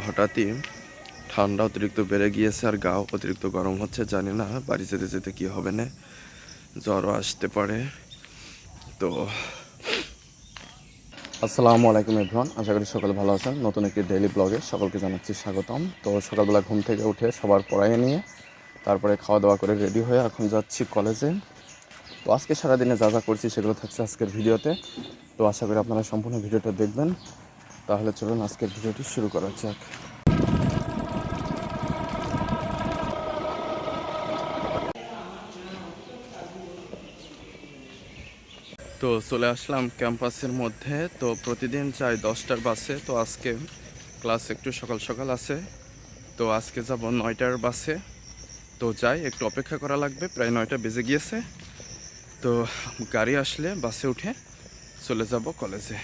হঠাৎই ঠান্ডা অতিরিক্ত বেড়ে গিয়েছে আর গাও অতিরিক্ত গরম হচ্ছে। জানি না বাড়ি যেতে যেতে কী হবে, না জ্বরও আসতে পারে। তো আসসালামু আলাইকুম এভরিওয়ান, আশা করি সকলে ভালো আছেন। নতুন একটি ডেইলি ব্লগে সকলকে জানাচ্ছি স্বাগতম। তো সকালবেলা ঘুম থেকে উঠে সবার পড়াইয়ে নিয়ে তারপরে খাওয়া দাওয়া করে রেডি হয়ে এখন যাচ্ছি কলেজে। তো আজকে সারাদিনে যা যা করছি সেগুলো থাকছে আজকের ভিডিওতে। তো আশা করি আপনারা সম্পূর্ণ ভিডিওটা দেখবেন। তাহলে চলুন আজকের ভিডিওটি শুরু করা যাক। তো চলে আসলাম ক্যাম্পাসের মধ্যে। তো প্রতিদিন যাই 10টার বাসে। তো আজকে ক্লাস একটু সকাল সকাল আছে, তো আজকে যাব 9টার বাসে। তো যাই, একটু অপেক্ষা করা লাগবে, প্রায় 9টা বেজে গিয়েছে। তো গাড়ি আসলে বাসে উঠে চলে যাব কলেজে।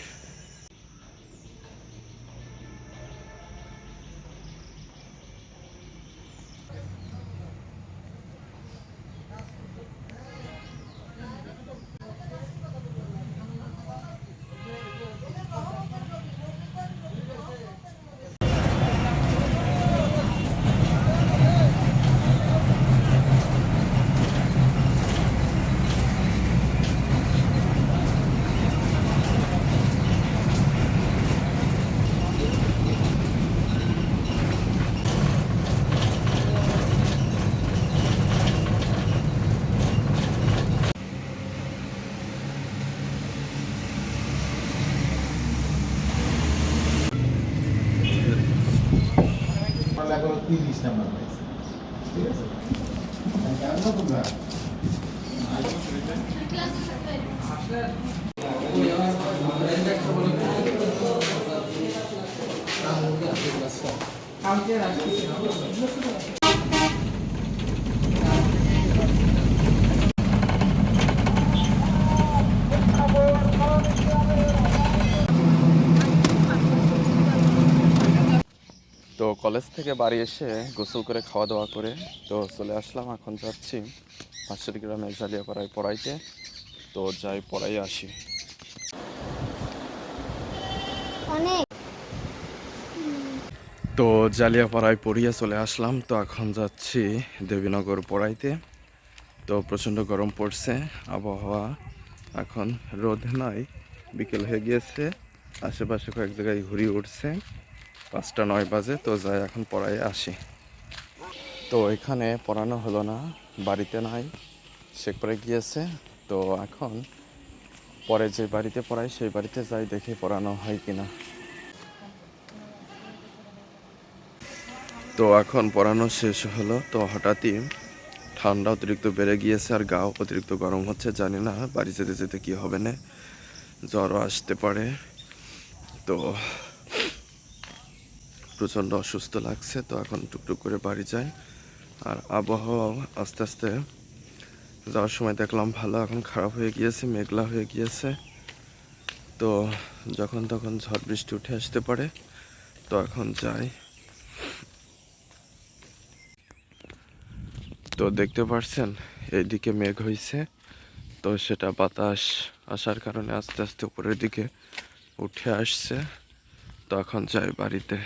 লাগলো 30 নাম্বার পাইছে, ঠিক আছে। কেন তোমরা কালকে রাখছি। তো কলেজ থেকে বাড়ি এসে গোসল করে খাওয়া দাওয়া করে তো চলে আসলাম। এখন যাচ্ছি পাশের গ্রামে জালিয়াপাড়ায় পড়াইতে। তো যাই, পড়াই আসি। তো জালিয়াপাড়ায় পড়িয়ে চলে আসলাম। তো এখন যাচ্ছি দেবীনগর পড়াইতে। তো প্রচণ্ড গরম পড়ছে, আবহাওয়া এখন রোদ নাই, বিকেল হয়ে গিয়েছে। আশেপাশে কয়েক জায়গায় ঘুরি উঠছে, 5টা 9 বাজে। তো যাই, এখন পড়াই আসি। তো এখানে পড়ানো হলো না, বাড়িতে নাই, শেখপুরে গিয়েছে। তো এখন পরে যে বাড়িতে পড়াই সেই বাড়িতে যাই, দেখে পড়ানো হয় কিনা। তো এখন পড়ানো শেষ হলো। তো হঠাৎই ঠান্ডা অতিরিক্ত বেড়ে গিয়েছে আর গাও অতিরিক্ত গরম হচ্ছে। জানি না বাড়ি যেতে যেতে কী হবে, না জ্বরও আসতে পারে। তো প্রচণ্ড অসুস্থ লাগছে। তো এখন টুকটুক করে বাড়ি যাই। আর আবহাওয়া আস্তে আস্তে যাওয়ার সময় দেখলাম ভালো, এখন খারাপ হয়ে গিয়েছে, মেঘলা হয়ে গিয়েছে। তো যখন তখন ঝড় বৃষ্টি উঠে আসতে পারে। তো এখন যাই। তো দেখতে পাচ্ছেন এইদিকে মেঘ হয়েছে, তো সেটা বাতাস আসার কারণে আস্তে আস্তে উপরের দিকে উঠে আসছে। তো এখন যাই বাড়িতে।